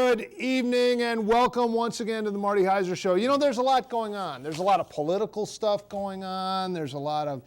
Good evening and welcome once again to the Marty Heiser Show. You know, there's a lot going on. There's a lot of political stuff going on. There's a lot of,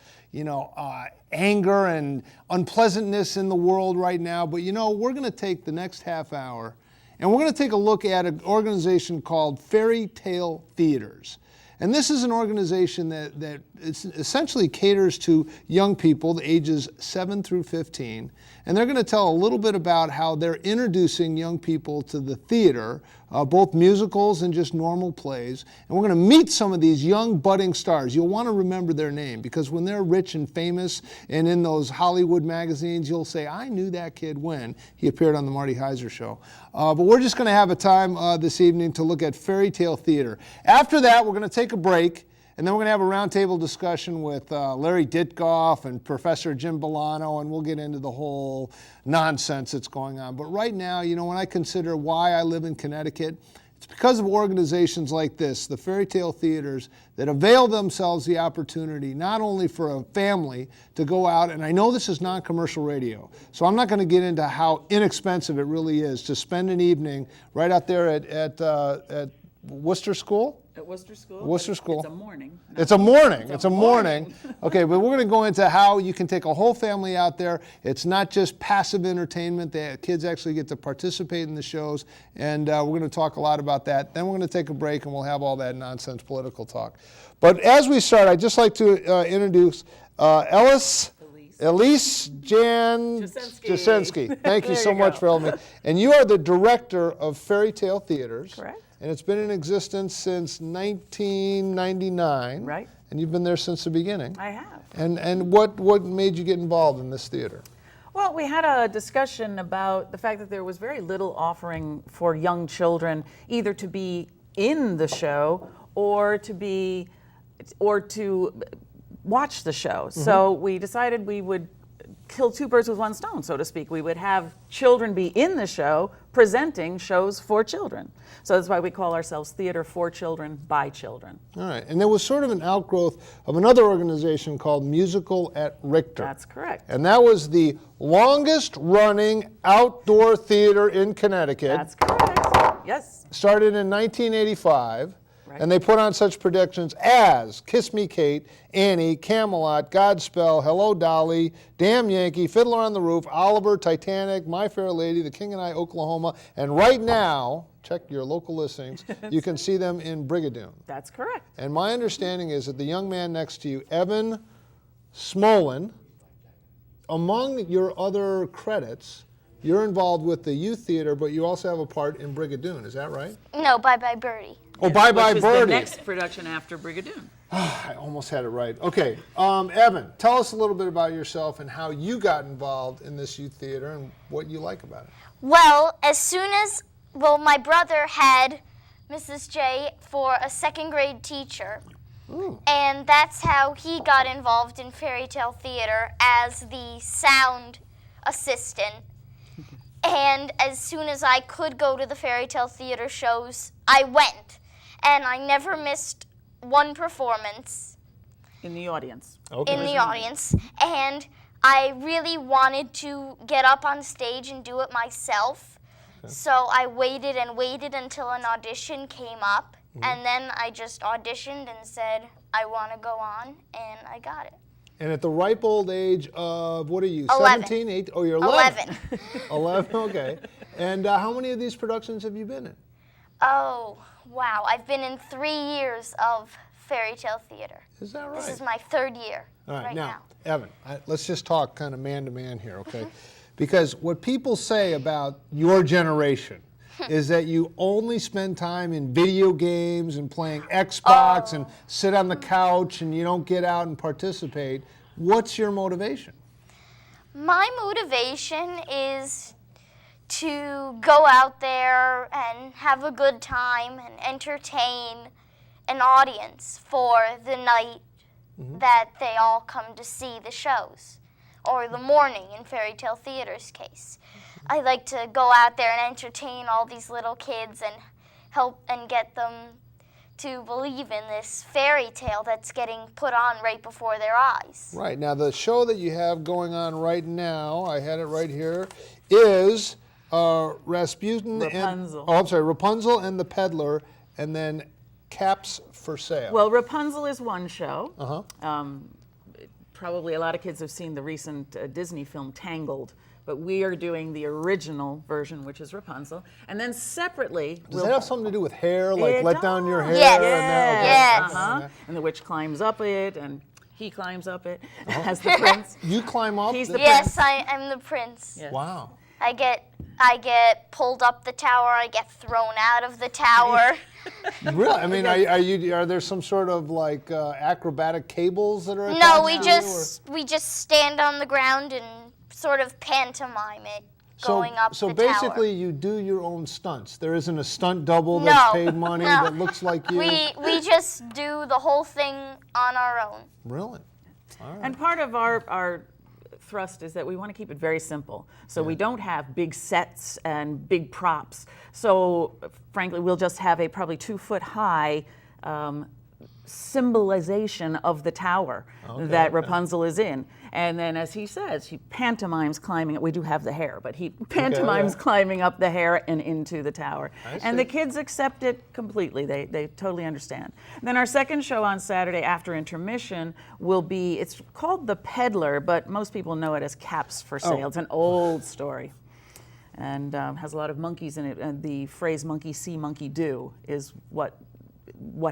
anger and unpleasantness in the world right now. But, we're going to take the next half hour and we're going to take a look at an organization called Fairy Tale Theaters. And this is an organization that essentially caters to young people, the ages 7 through 15. And they're going to tell a little bit about how they're introducing young people to the theater, both musicals and just normal plays. And we're going to meet some of these young budding stars. You'll want to remember their name because when they're rich and famous and in those Hollywood magazines, you'll say, I knew that kid when he appeared on the Marty Heiser Show. But we're just going to have a time this evening to look at Fairy Tale Theater. After that, we're going to take a break. And then we're going to have a roundtable discussion with Larry Ditkoff and Professor Jim Bolano, and we'll get into the whole nonsense that's going on. But right now, when I consider why I live in Connecticut, it's because of organizations like this, the Fairy Tale Theaters, that avail themselves the opportunity not only for a family to go out, and I know this is non-commercial radio, so I'm not going to get into how inexpensive it really is to spend an evening right out there at Worcester School? At Worcester School? Worcester School. It's a morning. It's a morning. Okay, but we're going to go into how you can take a whole family out there. It's not just passive entertainment. The kids actually get to participate in the shows, and we're going to talk a lot about that. Then we're going to take a break, and we'll have all that nonsense political talk. But as we start, I'd just like to introduce Elise Jan Jasensky. Thank you so much for helping me. And you are the director of Fairy Tale Theaters. Correct. And it's been in existence since 1999. Right. And you've been there since the beginning. I have. And what made you get involved in this theater? Well, we had a discussion about the fact that there was very little offering for young children, either to be in the show or to watch the show. Mm-hmm. So we decided we would kill two birds with one stone, so to speak. We would have children be in the show presenting shows for children. So that's why we call ourselves Theater for Children by Children. All right. And there was sort of an outgrowth of another organization called Musical at Richter. That's correct. And that was the longest running outdoor theater in Connecticut. That's correct. Yes. Started in 1985. Right. And they put on such productions as Kiss Me Kate, Annie, Camelot, Godspell, Hello Dolly, Damn Yankee, Fiddler on the Roof, Oliver, Titanic, My Fair Lady, The King and I, Oklahoma, and right now, check your local listings, you can see them in Brigadoon. That's correct. And my understanding is that the young man next to you, Evan Smolin, among your other credits, you're involved with the youth theater, but you also have a part in Brigadoon. Is that right? No, Bye Bye Birdie. Oh, Bye Bye Which Birdie. was the next production after Brigadoon. I almost had it right. Okay, Evan, tell us a little bit about yourself and how you got involved in this youth theater and what you like about it. Well, my brother had Mrs. J for a second grade teacher. Ooh. And that's how he got involved in Fairy Tale Theater as the sound assistant. And as soon as I could go to the Fairy Tale Theater shows, I went. And I never missed one performance. In the audience. Okay. In the audience. And I really wanted to get up on stage and do it myself. Okay. So I waited and waited until an audition came up. Mm-hmm. And then I just auditioned and said, I want to go on, and I got it. And at the ripe old age of, what are you, 11. 17, 18? Oh, you're 11. 11. 11, okay. And how many of these productions have you been in? Oh, wow. I've been in 3 years of Fairy Tale Theater. Is that right? This is my third year All right, now. Evan, let's just talk kind of man to man here, okay? Because what people say about your generation is that you only spend time in video games and playing Xbox and sit on the couch and you don't get out and participate. What's your motivation? My motivation is to go out there and have a good time and entertain an audience for the night that they all come to see the shows, or the morning in Fairy Tale Theater's case. I like to go out there and entertain all these little kids and help and get them to believe in this fairy tale that's getting put on right before their eyes. Right. Now, the show that you have going on right now, I had it right here, is Rasputin Rapunzel. Rapunzel and the Peddler, and then Caps for Sale. Well, Rapunzel is one show. Uh-huh. Probably a lot of kids have seen the recent Disney film Tangled, but we are doing the original version, which is Rapunzel. And then separately, Does that have something to do with hair, like It let down your hair? Yes. And that? Yes. Uh-huh. And the witch climbs up it, and he climbs up it as the prince. You climb up? He's the Yes, I'm the prince. Yes. Wow. I get pulled up the tower. I get thrown out of the tower. Really? I mean, are there some sort of like acrobatic cables that are attached No, to we just stand on the ground and sort of pantomime it going up so the basically tower. you do your own stunts. There isn't a stunt double that's paid money no. that looks like you? We just do the whole thing on our own. Really? All right. And part of our thrust is that we want to keep it very simple. So we don't have big sets and big props. So frankly, we'll just have a probably 2-foot high symbolization of the tower that Rapunzel is in. And then, as he says, he pantomimes climbing it. We do have the hair, but he pantomimes climbing up the hair and into the tower. And the kids accept it completely. They totally understand. Then our second show on Saturday after intermission will be, it's called The Peddler, but most people know it as Caps for Sale. It's an old story. And has a lot of monkeys in it. And the phrase "monkey see, monkey do" is what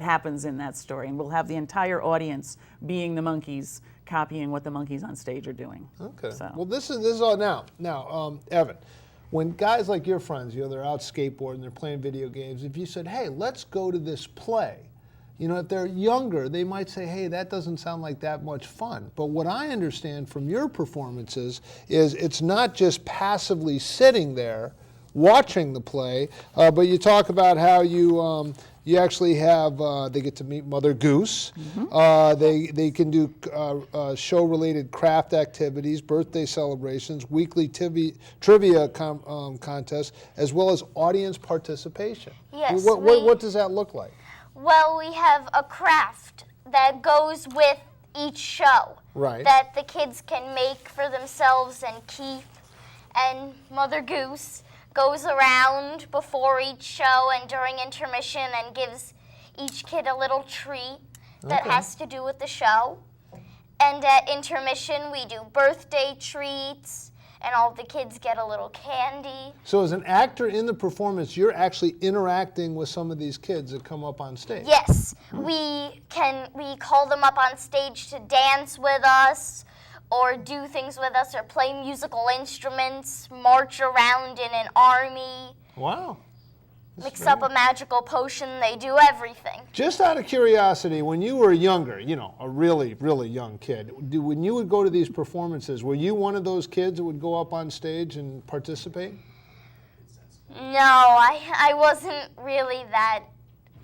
happens in that story. And we'll have the entire audience being the monkeys, copying what the monkeys on stage are doing. Okay. So. Well, this is all now. Evan, when guys like your friends, they're out skateboarding, they're playing video games. If you said, "Hey, let's go to this play," if they're younger, they might say, "Hey, that doesn't sound like that much fun." But what I understand from your performances is it's not just passively sitting there watching the play, but you talk about how you actually have, they get to meet Mother Goose. They can do show-related craft activities, birthday celebrations, weekly trivia contests, as well as audience participation. Yes, What does that look like? Well, we have a craft that goes with each show. Right. That the kids can make for themselves and keep. And Mother Goose goes around before each show and during intermission and gives each kid a little treat that has to do with the show. And at intermission, we do birthday treats, and all the kids get a little candy. So as an actor in the performance, you're actually interacting with some of these kids that come up on stage. Yes, we call them up on stage to dance with us, or do things with us, or play musical instruments, march around in an army, Wow. mix up a magical potion. They do everything. Just out of curiosity, when you were younger, a really, really young kid, when you would go to these performances, were you one of those kids that would go up on stage and participate? No, I wasn't really that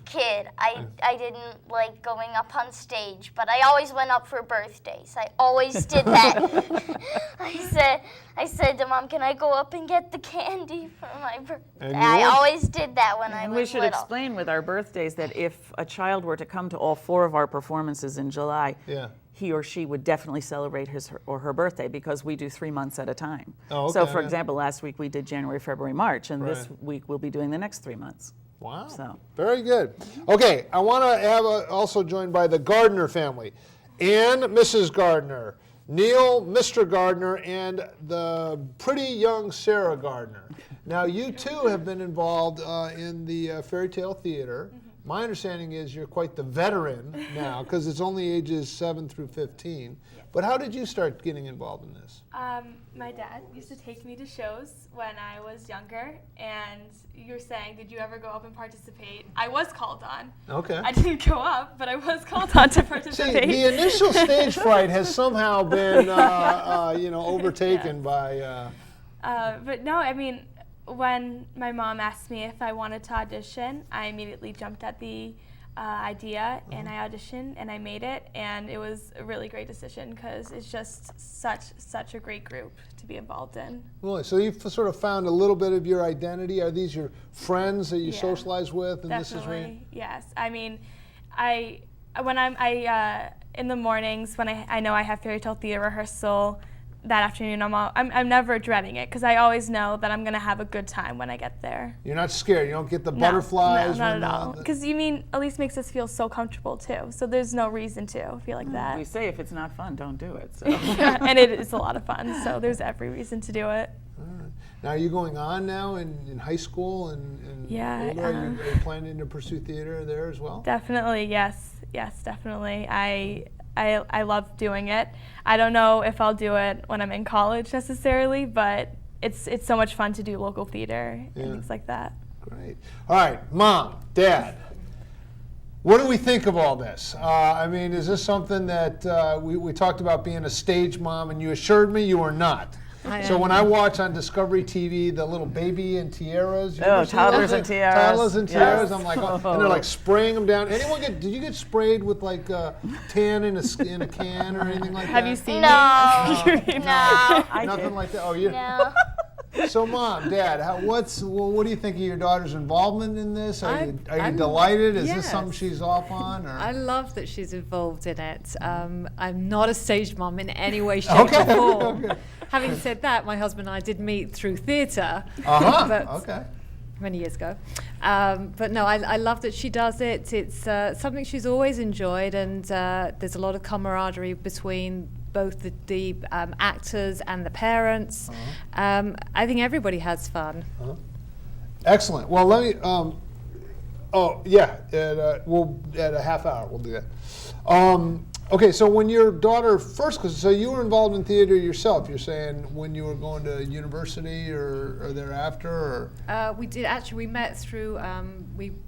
kid. I didn't like going up on stage, but I always went up for birthdays. I always did that. I said to Mom, "Can I go up and get the candy for my birthday?" I always did that when I was And we should little. explain with our birthdays that if a child were to come to all 4 of our performances in July, he or she would definitely celebrate his or her birthday, because we do 3 months at a time. So for example, last week we did January, February, March, and this week we'll be doing the next 3 months. Wow. So. Very good. Okay, I want to have also joined by the Gardner family. Ann, Mrs. Gardner, Neil, Mr. Gardner, and the pretty young Sarah Gardner. Now, you too have been involved in the fairy tale theater. My understanding is you're quite the veteran now, because it's only ages 7 through 15. But how did you start getting involved in this? My dad used to take me to shows when I was younger, and you were saying, did you ever go up and participate? I was called on. Okay. I didn't go up, but I was called on to See, participate. the initial stage fright has somehow been, overtaken by... But no, I mean, when my mom asked me if I wanted to audition, I immediately jumped at the idea, and I auditioned, and I made it, and it was a really great decision, because it's just such a great group to be involved in. Really? So you've sort of found a little bit of your identity. Are these your friends that you socialize with? And Definitely, yes. I mean, when I'm in the mornings when I know I have fairy tale theater rehearsal, that afternoon, I'm never dreading it because I always know that I'm gonna have a good time when I get there. You're not scared. You don't get the butterflies. No, when, not at all. Because Elise makes us feel so comfortable too. So there's no reason to feel like that. We say if it's not fun, don't do it. So. And it is a lot of fun. So there's every reason to do it. Now, are you going on now in high school and Yeah, older? Are you planning to pursue theater there as well? Definitely, yes, definitely. I love doing it. I don't know if I'll do it when I'm in college necessarily, but it's so much fun to do local theater and things like that. Great. All right, Mom, Dad, what do we think of all this? I mean, is this something that we talked about being a stage mom, and you assured me you are not. So when I watch on Discovery TV the little baby and tiaras, toddlers and tiaras. Toddlers and tiaras, I'm like, oh, and they're like spraying them down. Did you get sprayed with like tan in a can or anything like that? Have you seen No, no, Nothing like that. Oh, you. no. So, Mom, Dad, what do you think of your daughter's involvement in this? Are you I'm delighted? Is this yes. something she's off on? Or? I love that she's involved in it. I'm not a stage mom in any way, shape, or form. Okay. Having said that, my husband and I did meet through theatre. Okay. Many years ago. But no, I love that she does it. It's something she's always enjoyed, and there's a lot of camaraderie between both the actors and the parents. I think everybody has fun. Excellent. Well, let me. At a half hour we'll do that. Okay, so when your daughter first, so you were involved in theater yourself. You're saying when you were going to university or thereafter, or? We did actually. We met through.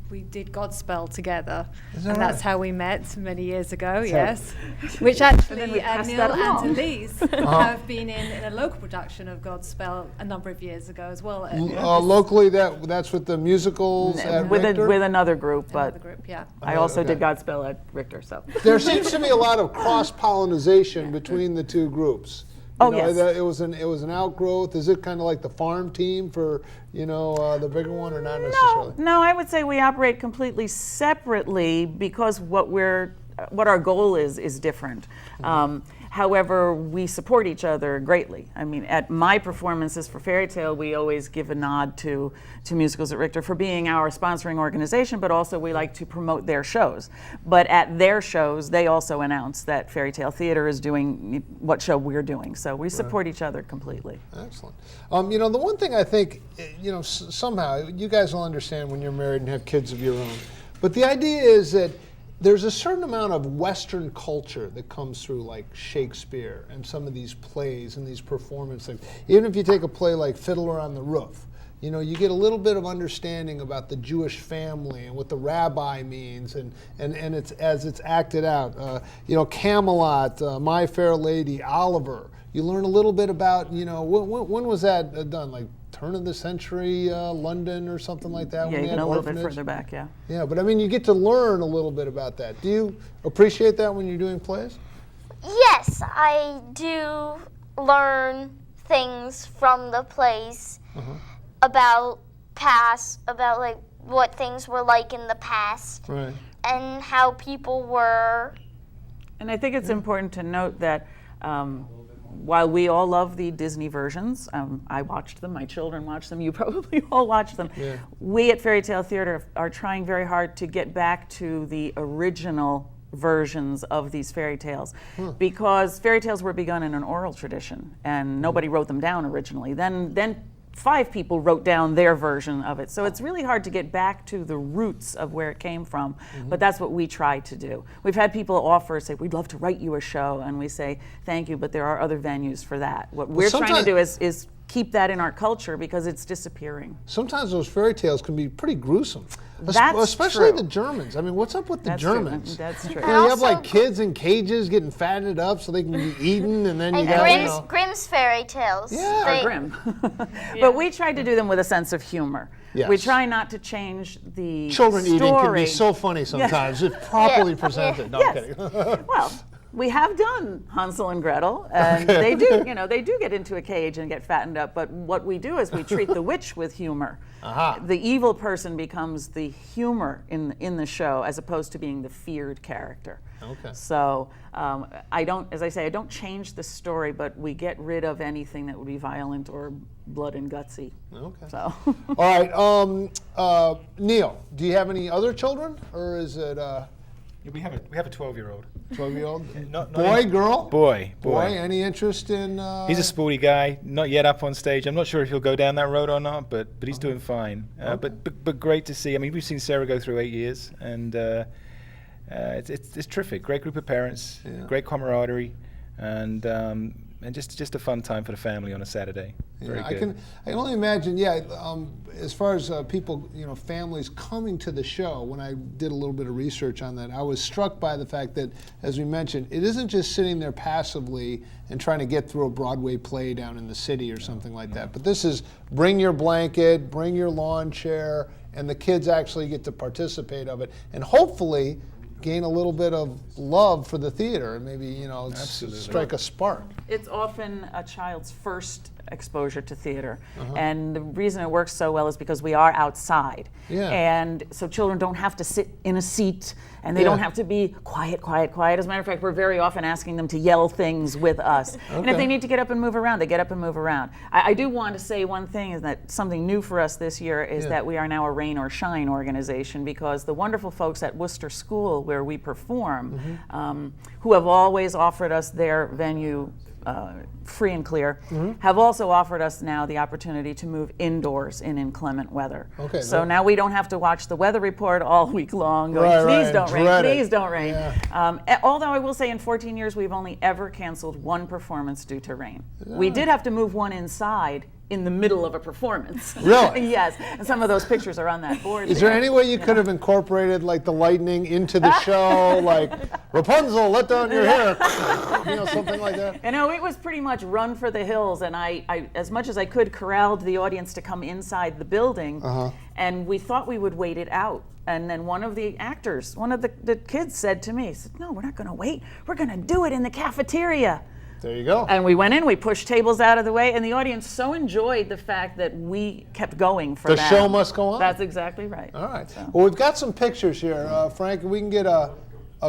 We did Godspell together, Is that and right? that's how we met many years ago. Yes, which actually we passed Neil that and along. Elise have been in a local production of Godspell a number of years ago as well. Locally, that's with the musicals at with Richter? with another group, but Another group, yeah. I also Okay. did Godspell at Richter. So There seems to be a lot of cross-pollination between the two groups. Yes. It was an outgrowth. Is it kind of like the farm team for the bigger one, or not necessarily? No, I would say we operate completely separately because what our goal is different. However, we support each other greatly. I mean, at my performances for Fairy Tale, we always give a nod to Musicals at Richter for being our sponsoring organization, but also we like to promote their shows. But at their shows, they also announce that Fairy Tale Theater is doing what show we're doing. So we support each other completely. Excellent. The one thing I think, somehow you guys will understand when you're married and have kids of your own, but the idea is that there's a certain amount of Western culture that comes through, like Shakespeare and some of these plays and these performances. Even if you take a play like Fiddler on the Roof, you get a little bit of understanding about the Jewish family and what the rabbi means, and it's as it's acted out. Camelot, My Fair Lady, Oliver. You learn a little bit about, when was that done? Like turn of the century London or something like that? Yeah, when they even had a little bit orphanage? further back, yeah. Yeah, but I mean, you get to learn a little bit about that. Do you appreciate that when you're doing plays? Yes, I do learn things from the plays about like what things were like in the past, Right. and how people were. And I think it's important to note that while we all love the Disney versions, I watched them, my children watched them, you probably all watched them. Yeah. We at Fairy Tale Theater are trying very hard to get back to the original versions of these fairy tales because fairy tales were begun in an oral tradition and nobody wrote them down originally. Then 5 people wrote down their version of it. So it's really hard to get back to the roots of where it came from, but that's what we try to do. We've had people offer, say, we'd love to write you a show, and we say, thank you, but there are other venues for that. What we're trying to do is keep that in our culture because it's disappearing. Sometimes those fairy tales can be pretty gruesome. That's Especially true. the Germans. I mean, what's up with the That's Germans? true. That's true. You have Also- like kids in cages getting fattened up so they can be eaten, and then you And got Grimm's fairy tales. Yeah. They- Grim. But we try to do them with a sense of humor. Yes. We try not to change the children story. eating can be so funny sometimes if properly Yeah. presented. No, Yes. I'm kidding. Well, we have done Hansel and Gretel, and they do, they do get into a cage and get fattened up. But what we do is we treat the witch with humor. The evil person becomes the humor in the show, as opposed to being the feared character. Okay. So I don't, as I say, I don't change the story, but we get rid of anything that would be violent or blood and gutsy. Okay. So. All right. Neil, do you have any other children, or is it We have a 12-year-old. 12-year-old? Not Boy, girl? Boy. Any interest in? He's a sporty guy, not yet up on stage. I'm not sure if he'll go down that road or not, but he's doing fine. But great to see. I mean, we've seen Sarah go through 8 years, and it's terrific. Great group of parents, great camaraderie, and just a fun time for the family on a Saturday. Very good. I can only imagine. Yeah, as far as people, families coming to the show. When I did a little bit of research on that, I was struck by the fact that, as we mentioned, it isn't just sitting there passively and trying to get through a Broadway play down in the city or something like that. But this is bring your blanket, bring your lawn chair, and the kids actually get to participate of it, and hopefully gain a little bit of love for the theater and maybe, strike a spark. It's often a child's first exposure to theater. And the reason it works so well is because we are outside. Yeah. And so children don't have to sit in a seat, and they don't have to be quiet. As a matter of fact, we're very often asking them to yell things with us. And if they need to get up and move around, they get up and move around. I do want to say one thing, is that something new for us this year is that we are now a rain or shine organization, because the wonderful folks at Worcester School, where we perform, who have always offered us their venue free and clear, have also offered us now the opportunity to move indoors in inclement weather. Okay, so now we don't have to watch the weather report all week long going, please don't rain, please don't rain. Although I will say in 14 years we've only ever canceled one performance due to rain. We did have to move one inside in the middle of a performance. Really? Yes, and some of those pictures are on that board. Is there any way you could have incorporated like the lightning into the show, like Rapunzel, let down your hair, something like that? It was pretty much run for the hills, and I as much as I could, corralled the audience to come inside the building, and we thought we would wait it out. And then one of the actors, one of the kids said to me, he said, "No, we're not going to wait. We're going to do it in the cafeteria." There you go. And we went in, we pushed tables out of the way, and the audience so enjoyed the fact that we kept going for The them. show must go on. That's exactly right. All right. Well, we've got some pictures here. Frank, we can get a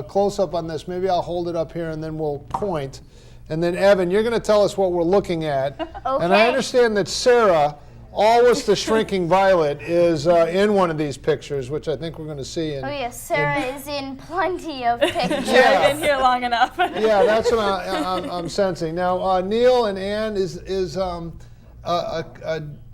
close-up on this. Maybe I'll hold it up here and then we'll point. And then, Evan, you're going to tell us what we're looking at. Okay. And I understand that Sarah, always the shrinking violet, is in one of these pictures, which I think we're going to see. Oh yes, Sarah is in plenty of pictures. I've been here long enough. Yeah, that's what I'm sensing. Now, Neil and Ann, is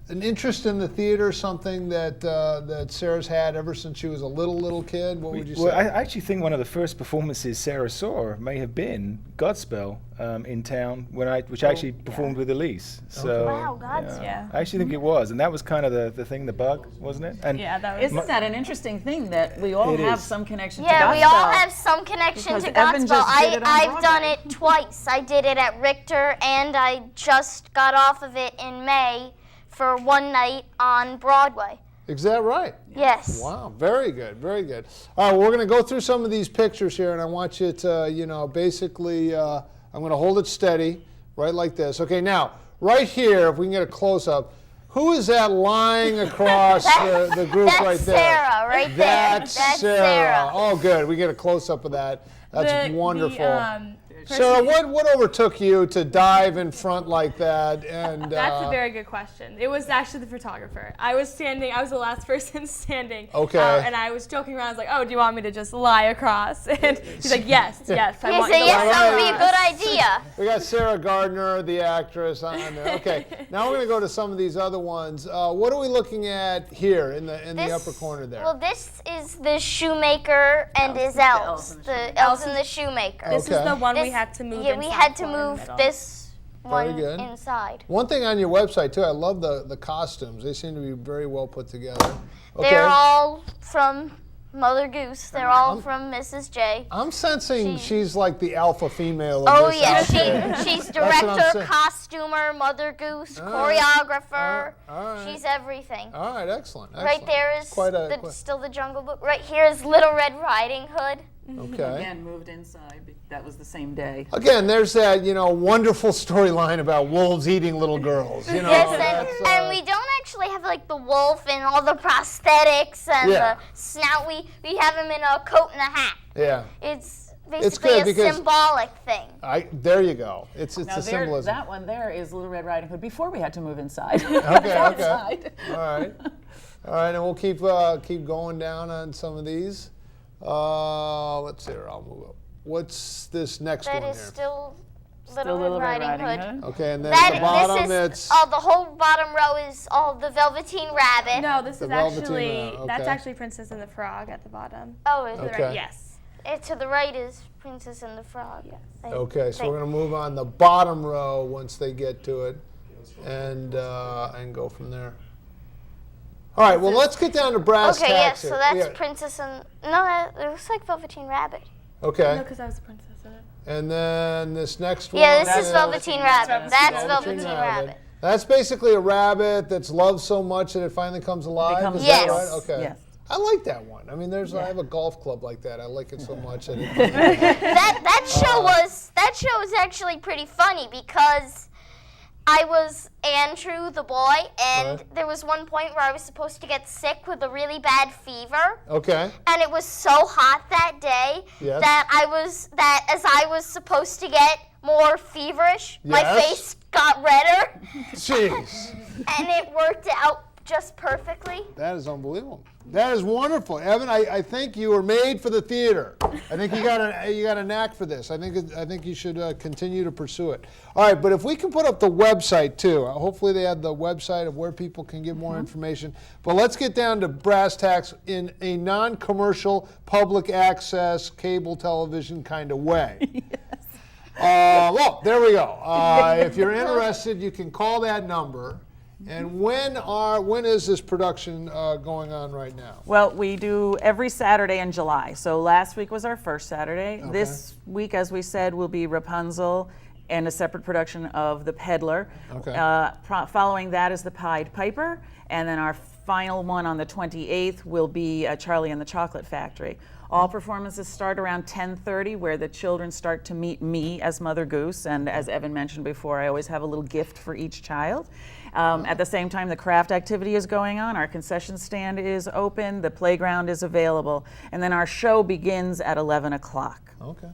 an interest in the theater something that Sarah's had ever since she was a little kid? What would you say? Well, I actually think one of the first performances Sarah saw may have been Godspell in town, which I actually performed with Elise. So, Wow, Godspell. Yeah. I actually think it was, and that was kind of the thing, the bug, wasn't it? And Yeah, that was. Isn't that an interesting thing that we all It have is. some connection to Yeah, Godspell? we all have some connection Because to Evan Godspell. just did it on I've done Broadway. it twice. I did it at Richter, and I just got off of it in May for one night on Broadway. Is that right? Yes. Wow, very good, very good. All right, we're going to go through some of these pictures here, and I want you to, basically, I'm going to hold it steady, right like this. Okay, now, right here, if we can get a close-up, who is that lying across the group That's right there? Sarah, right there. That's That's Sarah. Sarah. Oh, good. We get a close-up of that. That's wonderful. Person- Sarah, what overtook you to dive in front like that? And That's a very good question. It was actually the photographer. I was the last person standing. Okay. And I was joking around. I was like, "Oh, do you want me to just lie across?" And he's like, "Yes, yes." I He want said, you to yes, lie that would be a across." good idea. we got Sarah Gardner, the actress, on there. Okay, now we're going to go to some of these other ones. What are we looking at here in the upper corner there? Well, this is the shoemaker and his elves. The elves and the shoemaker. This Okay. is the one we This- had to move. Yeah, we inside had to for in the move middle. this one good. inside. One thing on your website too, I love the costumes. They seem to be very well put together. Okay. They're all from Mother Goose. They're all from Mrs. J. I'm sensing she's like the alpha female. Oh of this yeah, outfit. she's what I'm director, saying. costumer, Mother Goose, All right. choreographer. All right. She's everything. All right, excellent. Right there is Quite a- still the Jungle Book. Right here is Little Red Riding Hood. Okay. Again, moved inside. That was the same day. Again, there's that, wonderful storyline about wolves eating little girls. Yes, that's, and we don't actually have like the wolf and all the prosthetics and Yeah. the snout. We have him in a coat and a hat. Yeah. It's It's basically good a because- symbolic thing. There you go. It's Now the symbolism. that one there is Little Red Riding Hood before we had to move inside. Okay. Outside. All right. All right, and we'll keep going down on some of these. Let's see here. I'll move up. What's this next That one is here? still Still Little Red Riding Hood. Okay, and then at the bottom this it's is the whole bottom row is all the Velveteen Rabbit. No, this The is Velveteen actually Rabbit, that's okay. actually Princess and the Frog at the bottom. Oh, is To the it? Okay. right, yes. To the right is Princess and the Frog. Yes. okay. So we're gonna move on the bottom row once they get to it, and go from there. All right. Well, let's get down to brass Okay, yes. tacks So here. that's Yeah, Princess and it looks like Velveteen Rabbit. okay. No, because I was a princess in it. And then this next one. Yeah, this is is Velveteen Rabbit. That's Velveteen Velveteen Rabbit. That's basically a rabbit that's loved so much that it finally comes alive. Becomes Is Yes. that right? Okay. Yes. I like that one. I mean, I have a golf club like that. I like it so much. That it, That show was actually pretty funny because I was Andrew the boy, and Right. there was one point where I was supposed to get sick with a really bad fever, okay. and it was so hot that day Yes. that as I was supposed to get more feverish, my Yes. face got redder, Jeez. and it worked out just perfectly. That is unbelievable. That is wonderful, Evan. I think you were made for the theater. I think you got a knack for this. I think you should continue to pursue it. All right, but if we can put up the website too. Hopefully they have the website of where people can get more information. But let's get down to brass tacks in a non-commercial, public access, cable television kind of way. Well, there we go. If you're interested, you can call that number. And when is this production going on right now? Well, we do every Saturday in July. So last week was our first Saturday. This week, as we said, will be Rapunzel and a separate production of The Peddler. Okay. Following that is The Pied Piper. And then our final one on the 28th will be Charlie and the Chocolate Factory. All performances start around 10:30, where the children start to meet me as Mother Goose. And as Evan mentioned before, I always have a little gift for each child. At the same time, the craft activity is going on. Our concession stand is open. The playground is available. And then our show begins at 11 o'clock. Okay.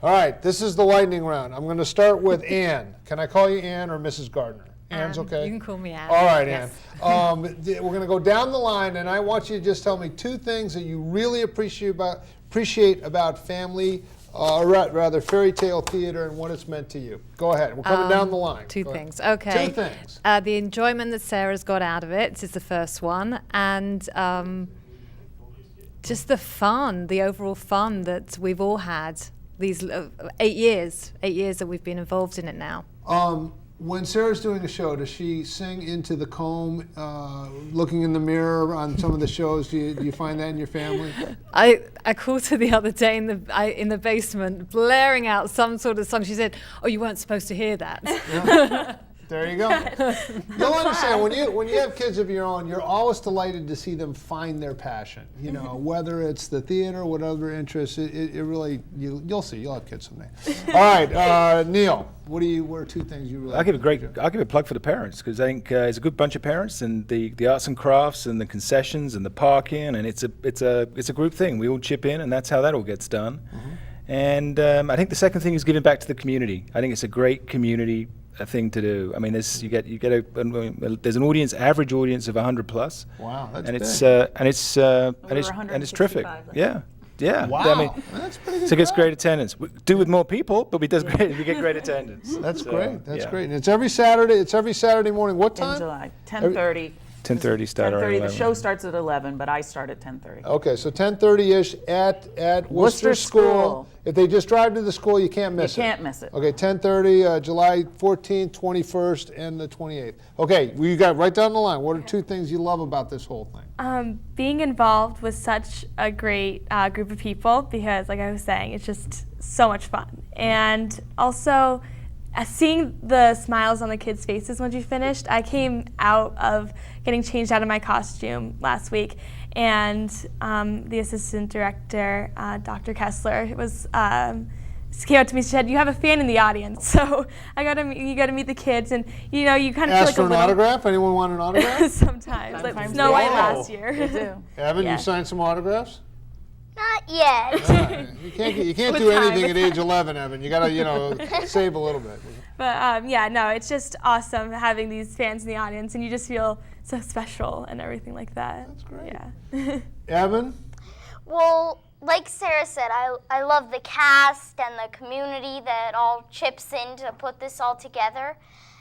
All right, this is the lightning round. I'm going to start with Ann. Can I call you Ann or Mrs. Gardner? Ann's okay? You can call me Ann. All right, Yes. Ann. We're going to go down the line, and I want you to just tell me two things that you really appreciate about family, or rather fairy tale theater, and what it's meant to you. Go ahead. We're coming down the line. Two Go ahead. things. Okay. Two things. The enjoyment that Sarah's got out of it is the first one, and just the fun, the overall fun that we've all had these 8 years that we've been involved in it now. When Sarah's doing a show, does she sing into the comb, looking in the mirror on some of the shows? Do you find that in your family? I caught her the other day in the basement, blaring out some sort of song. She said, "Oh, you weren't supposed to hear that." Yeah. There you go. You'll understand when you have kids of your own, you're always delighted to see them find their passion. You know, whether it's the theater, whatever interests, it really you'll see. You'll have kids someday. All right, Neil, what are two things you really? I'll give a plug for the parents, because I think it's a good bunch of parents, and the arts and crafts and the concessions and the parking, and it's a group thing. We all chip in, and that's how that all gets done. And I think the second thing is giving back to the community. I think it's a great community thing to do. I mean, there's an audience, average audience of 100 plus. Wow, that's and big. It's terrific. Yeah. Yeah. Wow, I mean, that's pretty good. so it gets great attendance. We do with more people, but we get great attendance. That's So, great. That's yeah. great. And it's every Saturday morning. What time? In July, 10:30. 10:30 start around 10:30. The 11. show starts at 11, but I start at 10:30. Okay, so 10:30-ish at Worcester School. If they just drive to the school, you can't miss it. You can't miss it. Okay, 10:30, July 14th, 21st, and the 28th. Okay, well, you got right down the line. What are two things you love about this whole thing? Being involved with such a great group of people, because like I was saying, it's just so much fun. And also seeing the smiles on the kids' faces once you finished. I came out of getting changed out of my costume last week, and the assistant director, Dr. Kessler, came up to me and said, "You have a fan in the audience, so you got to meet the kids," and you kind of feel Ask like for a an little, autograph? Anyone want an autograph? sometimes, like Sometimes Snow they White do. last year. They do. Evan, Yeah. you signed some autographs? Not yet. You can't With do time, anything with at age 11, Evan. You got to, save a little bit. But no, it's just awesome having these fans in the audience, and you just feel so special and everything like that. That's great. Yeah. Evan? Well, like Sarah said, I love the cast and the community that all chips in to put this all together.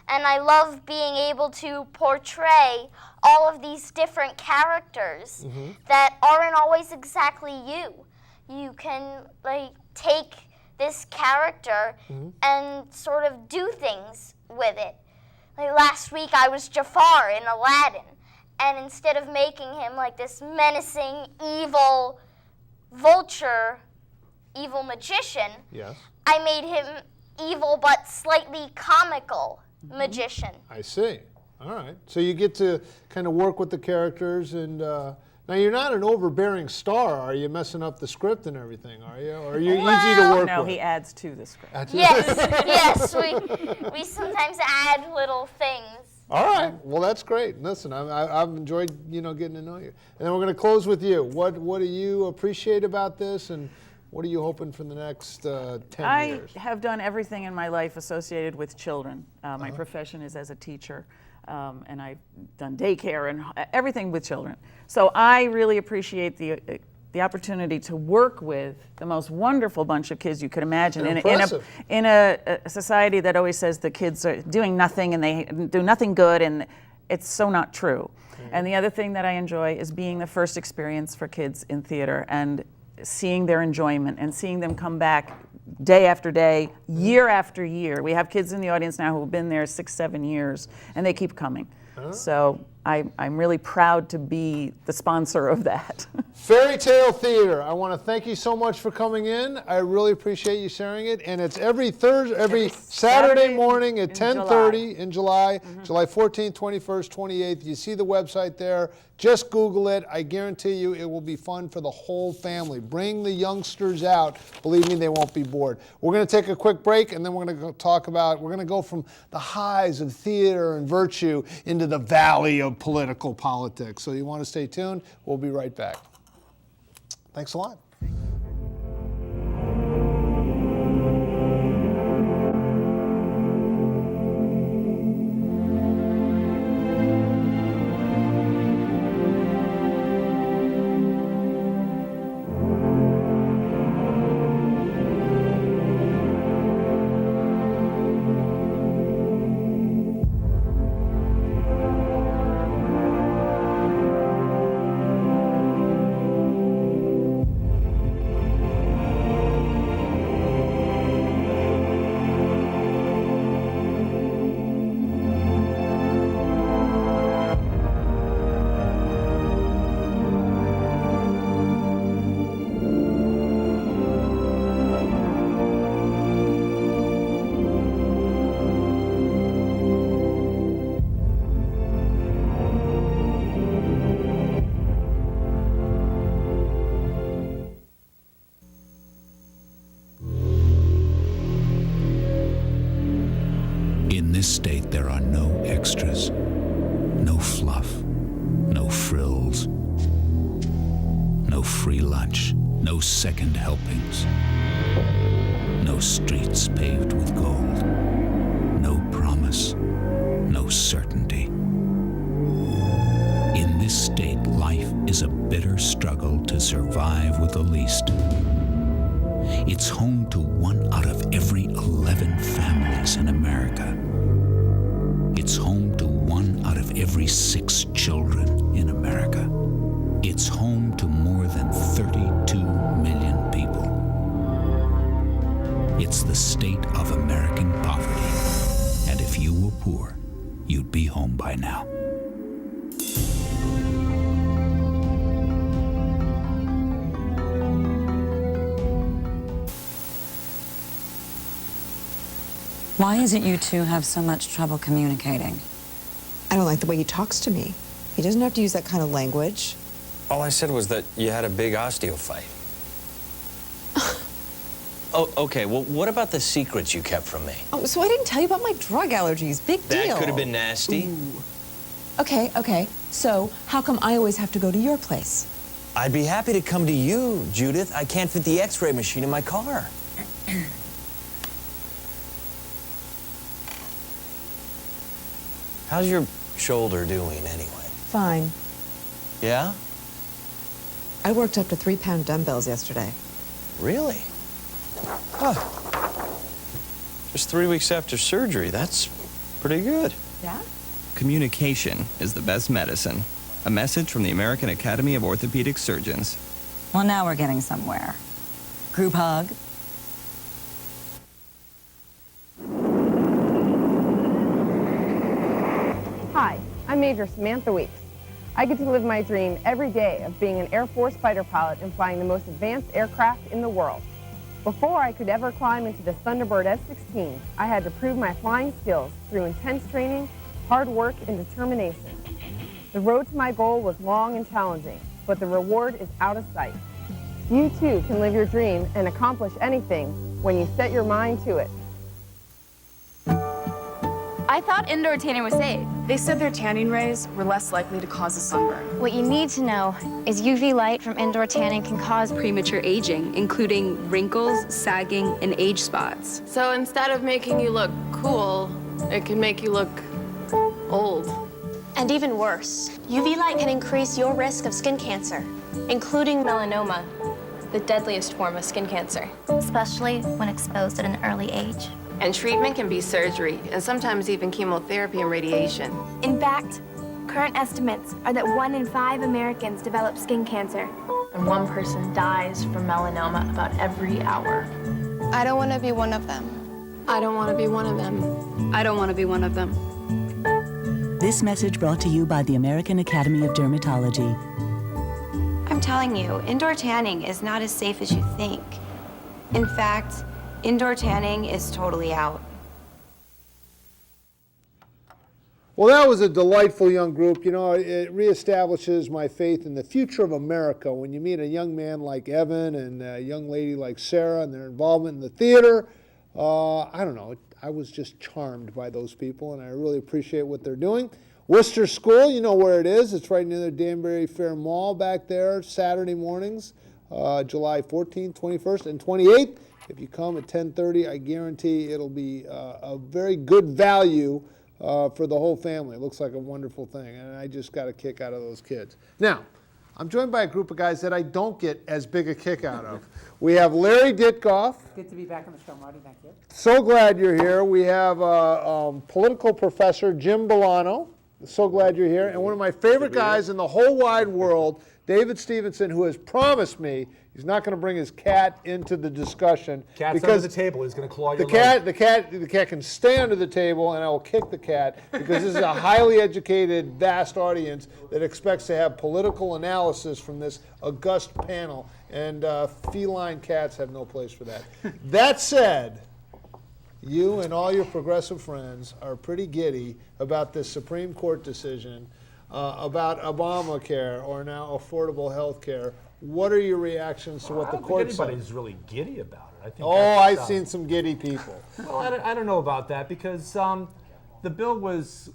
And I love being able to portray all of these different characters that aren't always exactly you. You can take this character and sort of do things with it. Like last week I was Jafar in Aladdin, and instead of making him like this menacing, evil vulture, evil magician, Yes. I made him evil but slightly comical magician. I see. All right. So you get to kind of work with the characters, and now you're not an overbearing star, are you? Messing up the script and everything, are you? Or are you easy to work No, with? he adds to the script. Yes, we sometimes add little things. All right. Well, that's great. Listen, I've enjoyed getting to know you. And then we're going to close with you. What do you appreciate about this, and what are you hoping for the next 10 years? I have done everything in my life associated with children. My profession is as a teacher, and I've done daycare and everything with children. So I really appreciate the opportunity to work with the most wonderful bunch of kids you could imagine in a society that always says the kids are doing nothing and they do nothing good, and it's so not true. And the other thing that I enjoy is being the first experience for kids in theater and seeing their enjoyment and seeing them come back day after day, year after year. We have kids in the audience now who have been there 6-7 years, and they keep coming. So I'm really proud to be the sponsor of that. Fairy Tale Theater. I want to thank you so much for coming in. I really appreciate you sharing it. And it's every Saturday morning at 10:30 in July, July 14th, 21st, 28th. You see the website there. Just Google it. I guarantee you it will be fun for the whole family. Bring the youngsters out. Believe me, they won't be bored. We're going to take a quick break, and then we're going to we're going to go from the highs of theater and virtue into the valley of political politics. So you want to stay tuned? We'll be right back. Thanks a lot. In this state, there are no extras, no fluff, no frills, no free lunch, no second helpings, no streets paved with gold, no promise, no certainty. In this state, life is a bitter struggle to survive with the least. It's home to 1 out of every 11 families in America. It's home to 1 out of every 6 children in America. It's home to more than 32 million people. It's the state of American poverty. And if you were poor, you'd be home by now. Why is it you two have so much trouble communicating? I don't like the way he talks to me. He doesn't have to use that kind of language. All I said was that you had a big osteo fight. Oh, okay, well, what about the secrets you kept from me? Oh, so I didn't tell you about my drug allergies. Big deal. That could have been nasty. Ooh. Okay. So how come I always have to go to your place? I'd be happy to come to you, Judith. I can't fit the x-ray machine in my car. How's your shoulder doing anyway? Fine. Yeah? I worked up to 3-pound dumbbells yesterday. Really? Huh. Just 3 weeks after surgery. That's pretty good. Yeah? Communication is the best medicine. A message from the American Academy of Orthopedic Surgeons. Well, now we're getting somewhere. Group hug. Hi, I'm Major Samantha Weeks. I get to live my dream every day of being an Air Force fighter pilot and flying the most advanced aircraft in the world. Before I could ever climb into the Thunderbird F-16, I had to prove my flying skills through intense training, hard work, and determination. The road to my goal was long and challenging, but the reward is out of sight. You too can live your dream and accomplish anything when you set your mind to it. I thought indoor tanning was safe. They said their tanning rays were less likely to cause a sunburn. What you need to know is UV light from indoor tanning can cause premature aging, including wrinkles, sagging, and age spots. So instead of making you look cool, it can make you look old. And even worse, UV light can increase your risk of skin cancer, including melanoma, the deadliest form of skin cancer. especially when exposed at an early age. And treatment can be surgery, and sometimes even chemotherapy and radiation. In fact, current estimates are that 1 in 5 Americans develop skin cancer. And 1 person dies from melanoma about every hour. I don't want to be one of them. I don't want to be one of them. I don't want to be one of them. This message brought to you by the American Academy of Dermatology. I'm telling you, indoor tanning is not as safe as you think. In fact, indoor tanning is totally out. Well, that was a delightful young group. You know, it reestablishes my faith in the future of America when you meet a young man like Evan and a young lady like Sarah and their involvement in the theater. I don't know. I was just charmed by those people, and I really appreciate what they're doing. Worcester School, you know where it is. It's right near the Danbury Fair Mall back there, Saturday mornings, July 14th, 21st, and 28th. If you come at 10:30, I guarantee it'll be a very good value for the whole family. It looks like a wonderful thing, and I just got a kick out of those kids. Now, I'm joined by a group of guys that I don't get as big a kick out of. We have Larry Ditkoff. Good to be back on the show, Marty. Thank you. So glad you're here. We have political professor Jim Bolano. So glad you're here. And one of my favorite guys in the whole wide world, David Stevenson, who has promised me he's not going to bring his cat into the discussion. Cat's under the table. He's going to claw your leg. The cat can stay under the table, and I will kick the cat because this is a highly educated, vast audience that expects to have political analysis from this august panel, and feline cats have no place for that. That said, you and all your progressive friends are pretty giddy about this Supreme Court decision about Obamacare, or now affordable health care. What are your reactions to what the court said? Anybody's really giddy about it. I think I've seen some giddy people. Well, I don't know about that because the bill was.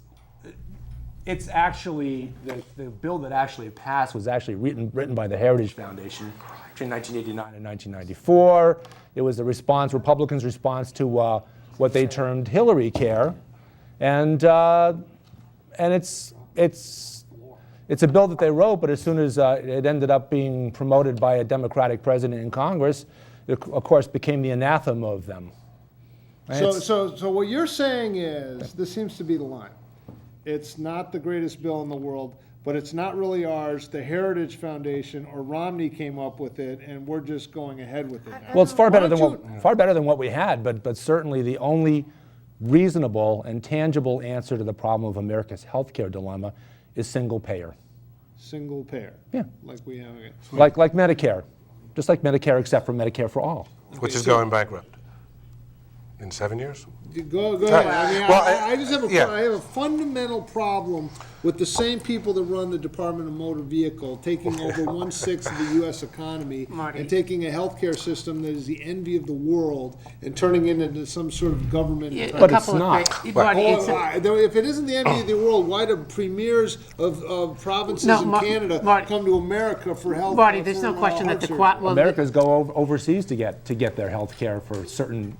It's actually the bill that actually passed was actually written by the Heritage Foundation between 1989 and 1994. It was a response, Republicans' response to what they termed Hillary Care, and it's a bill that they wrote, but as soon as it ended up being promoted by a Democratic president in Congress, it of course became the anathema of them. Right? So what you're saying is, this seems to be the line. It's not the greatest bill in the world, but it's not really ours. The Heritage Foundation or Romney came up with it, and we're just going ahead with it. Well, it's far better than what we had, but certainly the only reasonable and tangible answer to the problem of America's healthcare dilemma is single payer. Single payer. Yeah. Like we have again. Like Medicare. Just like Medicare, except for Medicare for all. Which is going bankrupt. In 7 years? Go ahead. I mean, Well, I just have yeah. I have a fundamental problem with the same people that run the Department of Motor Vehicle taking over 1/6 of the U.S. economy and taking a healthcare system that is the envy of the world and turning it into some sort of government. But it's not. If it isn't the envy of the world, why do premiers of provinces in Canada come to America for health? Marty, there's no question that Americans go overseas to get their health care for certain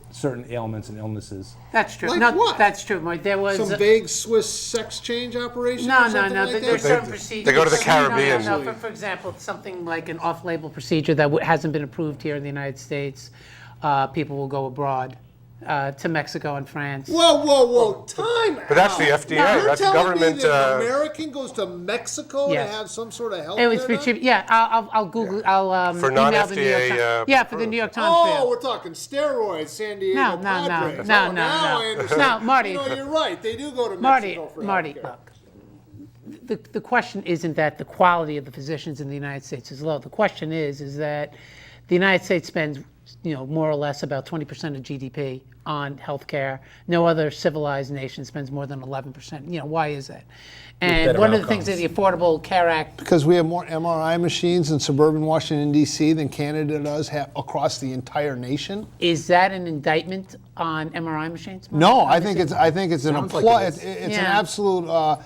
ailments and illnesses. That's true. Like no, what? That's true. There was some vague Swiss sex change operation. No. Like There's certain procedures. They go to the Caribbean. No. For example, something like an off-label procedure that hasn't been approved here in the United States. People will go abroad to Mexico and France. Whoa! Time out. But that's the FDA. You're That's telling government. me that an American goes to Mexico Yes. to have some sort of health It was care pretty done? cheap. Yeah, I'll Google. I'll For email non-FDA, the New York Times. Yeah, for the New York Times. Oh, we're talking steroids, San Diego Padres. No. Now I understand. No, Marty. You're right. They do go to Mexico for Marty, healthcare. look. The question isn't that the quality of the physicians in the United States is low. The question is that the United States spends, more or less about 20% of GDP on healthcare. No other civilized nation spends more than 11%. Why is that? And one of the things that the Affordable Care Act... Because we have more MRI machines in suburban Washington, D.C. than Canada does have across the entire nation. Is that an indictment on MRI machines? No, I think it's an an absolute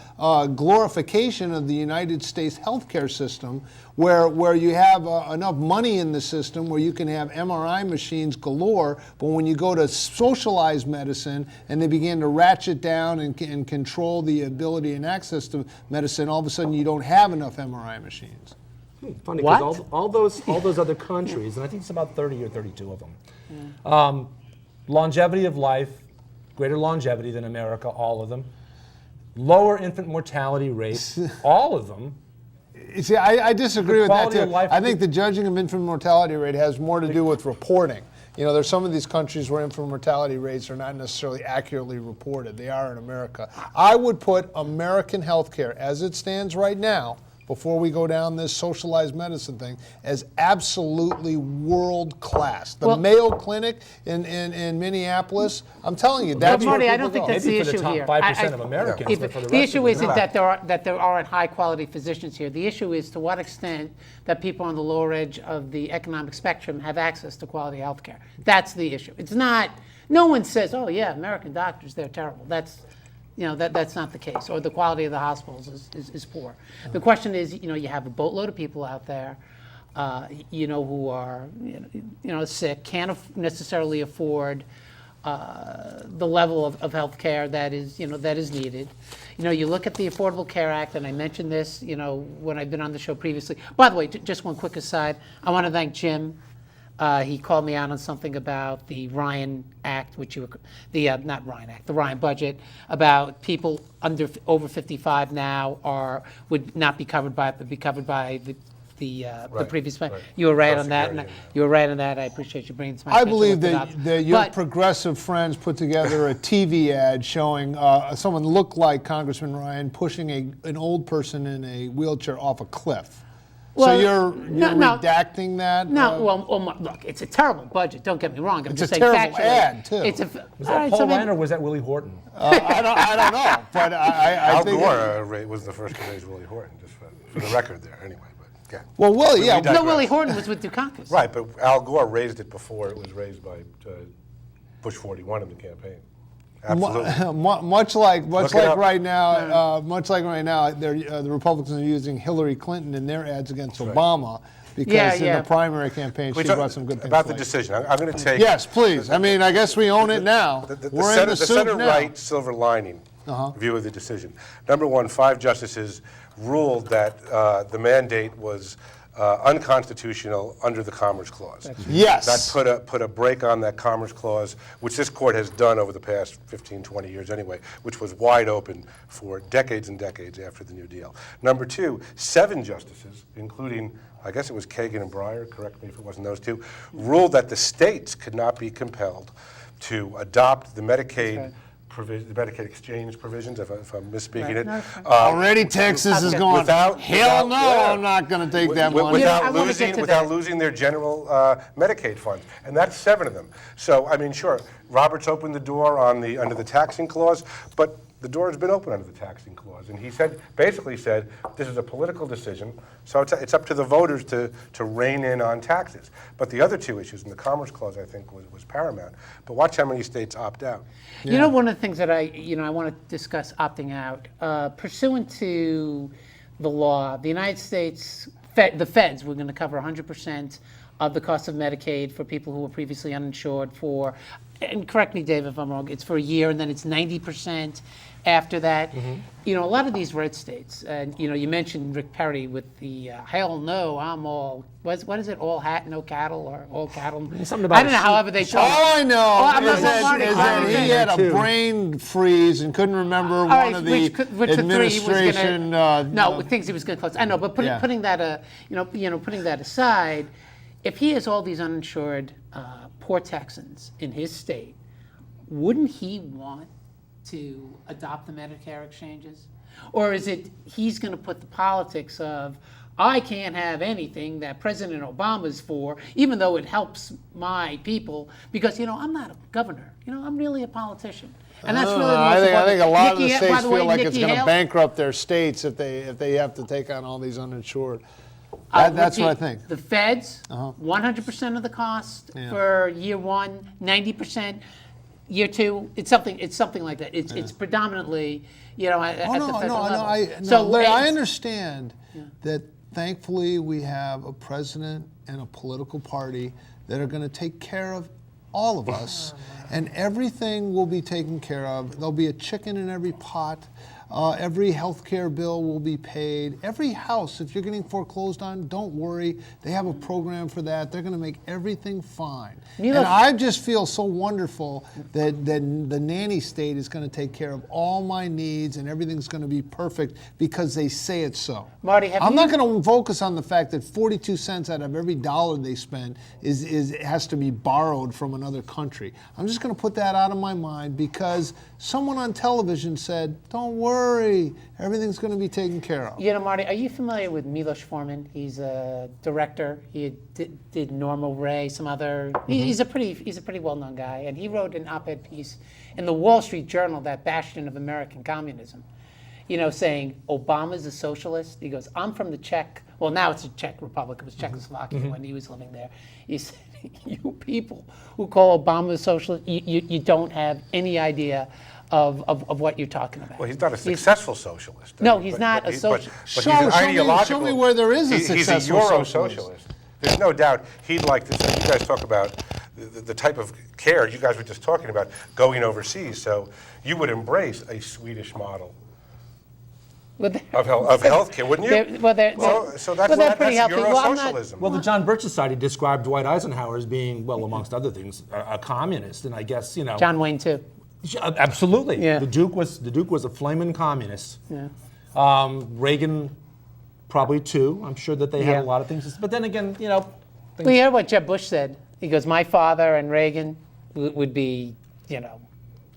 glorification of the United States healthcare system, where you have enough money in the system where you can have MRI machines galore, but when you go to socialized medicine and they begin to ratchet down and control the ability and access to medicine, all of a sudden you don't have enough MRI machines. Funny, because all those other countries, and I think it's about 30 or 32 of them, longevity of life, greater longevity than America, all of them. Lower infant mortality rate, all of them. You see, I disagree with that too. I think the judging of infant mortality rate has more to do with reporting. There's some of these countries where infant mortality rates are not necessarily accurately reported. They are in America. I would put American healthcare, as it stands right now, before we go down this socialized medicine thing, as absolutely world class. The Mayo Clinic in Minneapolis, I'm telling you, that's Marty, where I don't think that's Maybe the for the issue top here. 5% of Americans, but for the rest issue of us, isn't not. that there aren't high quality physicians here. The issue is to what extent that people on the lower edge of the economic spectrum have access to quality health care. That's the issue. It's not, no one says, oh yeah, American doctors, they're terrible. That's not the case, or the quality of the hospitals is poor. The question is, you have a boatload of people out there, who are, sick, can't necessarily afford the level of health care that is needed. You look at the Affordable Care Act, and I mentioned this, when I've been on the show previously. By the way, just one quick aside, I want to thank Jim. He called me out on something about the Ryan Act, the Ryan budget, about people over 55 now would not be covered by it, but be covered by the previous plan. You were right on that. You were right on that. I appreciate you bringing this. I believe that your progressive friends put together a TV ad showing someone looked like Congressman Ryan pushing an old person in a wheelchair off a cliff. So you're redacting that? No, look, it's a terrible budget. Don't get me wrong. It's a terrible ad, too. Was that Paul Ryan or was that Willie Horton? I don't know, but I think Al Gore was the first to raise Willie Horton, just for the record there, anyway. But yeah. Well, Willie Horton was with Dukakis. Right, but Al Gore raised it before it was raised by Bush 41 in the campaign. Absolutely. Much like right now, the Republicans are using Hillary Clinton in their ads against Obama because in the primary campaign she brought some good things. About the decision, I'm going to take. Yes, please. I mean, I guess we own it now. We're in the center-right silver lining view of the decision. Number one, 5 justices ruled that the mandate was unconstitutional under the Commerce Clause. Yes. That put a break on that Commerce Clause, which this court has done over the past 15, 20 years anyway, which was wide open for decades and decades after the New Deal. Number 2, 7 justices, including, I guess it was Kagan and Breyer, correct me if it wasn't those two, ruled that the states could not be compelled to adopt the Medicaid the Medicaid exchange provisions, if I'm misspeaking it. Already Texas is going, hell no, I'm not going to take that money. Without losing their general Medicaid funds. And that's 7 of them. So, I mean, sure, Roberts opened the door under the taxing clause, but the door has been open under the taxing clause. And he basically said, this is a political decision, so it's up to the voters to rein in on taxes. But the other two issues, and the Commerce Clause, I think, was paramount. But watch how many states opt out. Yeah. You know, one of the things that I want to discuss opting out, pursuant to the law, the United States, the feds were going to cover 100% of the cost of Medicaid for people who were previously uninsured for, and correct me, Dave, if I'm wrong, it's for a year, and then it's 90% after that. You know, a lot of these red states, and you mentioned Rick Perry with the hell no, I'm all, what is it, all hat, no cattle, or all cattle? Something about I don't know, however they told All I know is that he had a brain freeze and couldn't remember one of the administration. Things he was going to close. I know, but putting that, putting that aside, if he has all these uninsured poor Texans in his state, wouldn't he want to adopt the Medicare exchanges? Or is it he's going to put the politics of, I can't have anything that President Obama's for, even though it helps my people, because, I'm not a governor. I'm really a politician. And that's really the most important. I think a lot of the states feel like it's going to bankrupt their states if they have to take on all these uninsured. That's what I think. The feds, 100% of the cost for year one, 90% year two. It's something like that. It's predominantly, at the federal level. Larry, I understand that thankfully we have a president and a political party that are going to take care of all of us, and everything will be taken care of. There'll be a chicken in every pot. Every health care bill will be paid. Every house, if you're getting foreclosed on, don't worry. They have a program for that. They're going to make everything fine. And I just feel so wonderful that the nanny state is going to take care of all my needs and everything's going to be perfect because they say it's so. Marty, I'm not going to focus on the fact that 42 cents out of every dollar they spend has to be borrowed from another country. I'm just going to put that out of my mind because someone on television said, don't worry, everything's going to be taken care of. Marty, are you familiar with Milos Forman? He's a director. He did Normal Ray, some other. He's a pretty well-known guy, and he wrote an op-ed piece in the Wall Street Journal, that bastion of American communism, saying Obama's a socialist. He goes, I'm from the Czech. Well, now it's a Czech Republic. It was Czechoslovakia when he was living there. He said, you people who call Obama a socialist, you don't have any idea of what you're talking about. Well, he's not a successful socialist. No, he's not a socialist. But he's an ideological. Show me where there is a successful He's a socialist. There's no doubt he'd like this. You guys talk about the type of care you guys were just talking about going overseas. So you would embrace a Swedish model of health care, wouldn't you? So that's Euro-socialism. Well, the John Birch Society described Dwight Eisenhower as being, well, amongst other things, a communist, and I guess John Wayne too. Absolutely. Yeah. The Duke was a flaming communist. Yeah. Reagan probably too. I'm sure that they had a lot of things. But then again, We heard what Jeb Bush said. He goes, my father and Reagan would be, they'd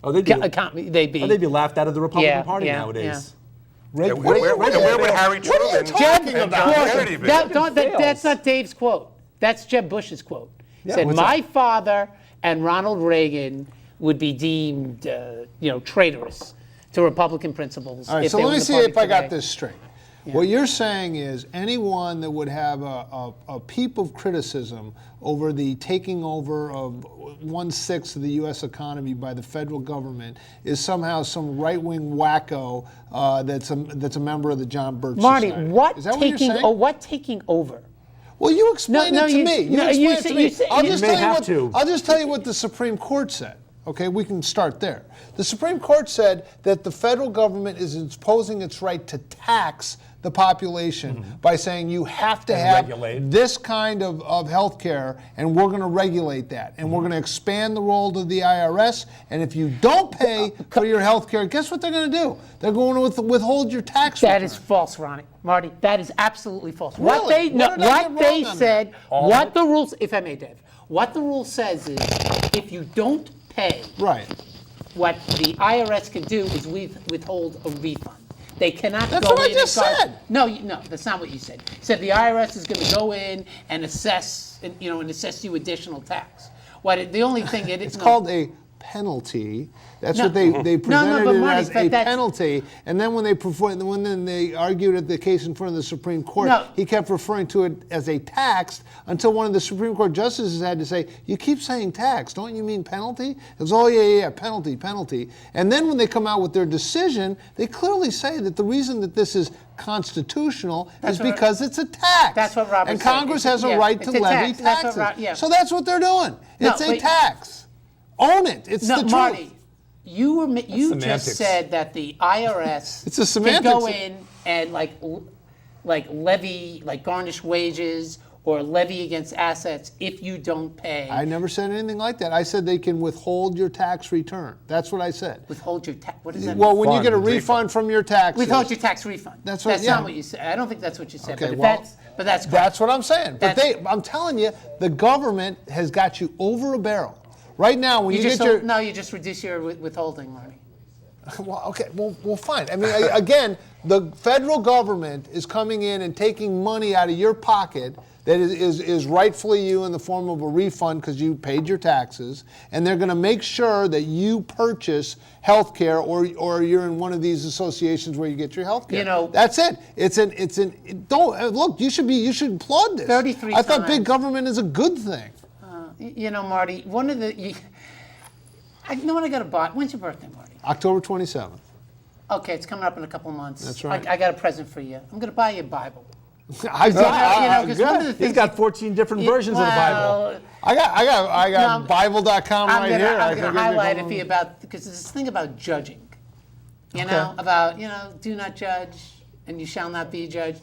be laughed out of the Republican Party nowadays. Where would Harry Truman and John Kennedy be? That's not Dave's quote. That's Jeb Bush's quote. He said, my father and Ronald Reagan would be deemed, traitorous to Republican principles. All right, so let me see if I got this straight. Yeah. What you're saying is anyone that would have a peep of criticism over the taking over of 1/6 of the U.S. economy by the federal government is somehow some right-wing wacko that's a member of the John Birch Marty, Society. What is that what you're saying? What taking over? Well, you explain it to me. I'll just tell you what the Supreme Court said. Okay, we can start there. The Supreme Court said that the federal government is imposing its right to tax the population by saying you have to have this kind of health care, and we're going to regulate that. And we're going to expand the role of the IRS, and if you don't pay for your health care, guess what they're going to do? They're going to withhold your tax return. That is false, Ronnie. Marty, that is absolutely false. Really? What the rules, if I may, Dave, what the rule says is if you don't pay, what the IRS can do is withhold a refund. They cannot That's go what in I just said. No, that's not what you said. You said the IRS is going to go in and assess you additional tax. The only thing it's called a penalty. That's No. what they presented but it Marty, as but a that's- penalty. And then when they argued at the case in front of the Supreme Court, No. he kept referring to it as a tax until one of the Supreme Court justices had to say, "You keep saying tax, don't you mean penalty?" It was, "Oh yeah, penalty, penalty." And then when they come out with their decision, they clearly say that the reason that this is constitutional is because it's a tax. That's what Robert And said. Congress has a Yeah, right to it's a levy tax. That's what taxes. yeah. So that's what they're doing. No, It's a but- tax. Own it. It's No, the truth. Marty, you just semantics. said that the IRS It's a can semantics. go in and like levy, like garnish wages or levy against assets if you don't pay. I never said anything like that. I said they can withhold your tax return. That's what I said. Withhold your tax. What does that Well, mean? when you get a refund from your taxes. Withhold your tax refund. That's what- That's yeah. not what you said. I don't think that's what you said. Okay, but, well, that's correct. That's what I'm saying. But That's- I'm telling you, the government has got you over a barrel. Right now, when you just get your no, you just reduce your withholding, Marty. Well, okay, well, fine. I mean, again, the federal government is coming in and taking money out of your pocket that is rightfully you in the form of a refund because you paid your taxes, and they're going to make sure that you purchase health care or you're in one of these associations where you get your health care. You know, that's it. Don't look. You should applaud this. 33 I thought big times. government is a good thing. You know, Marty, one of the. I know what I got to buy. When's your birthday, Marty? October 27th. Okay, it's coming up in a couple months. That's right. I got a present for you. I'm going to buy you a Bible. I got, 'cause one of the He's things got 14 different versions of the Bible. I got Bible.com right here. I'm going to highlight it for you because there's this thing about judging. You know, about, do not judge and you shall not be judged.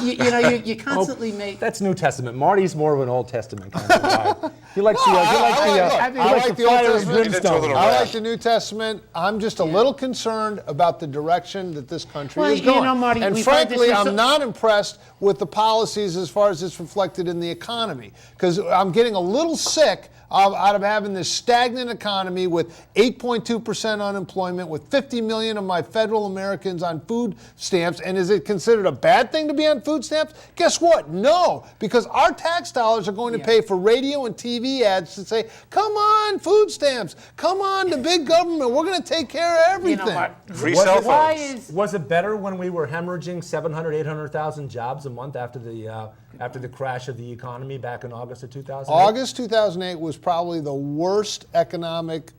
You constantly make. That's New Testament. Marty's more of an Old Testament kind of guy. He likes No, the I like the Old fire and Testament. brimstone. I like the New Testament. I'm just a little concerned about the direction that this country is going. Marty, and frankly, I'm not impressed with the policies as far as it's reflected in the economy, because I'm getting a little sick out of having this stagnant economy with 8.2% unemployment, with 50 million of my federal Americans on food stamps. And is it considered a bad thing to be on food stamps? Guess what? No, because our tax dollars are going to pay for radio and TV ads to say, come on, food stamps, come on to big government, we're going to take care of everything. Free cell phones. Was it better when we were hemorrhaging 700,000, 800,000 jobs a month after the crash of the economy back in August of 2008? August 2008 was probably the worst economic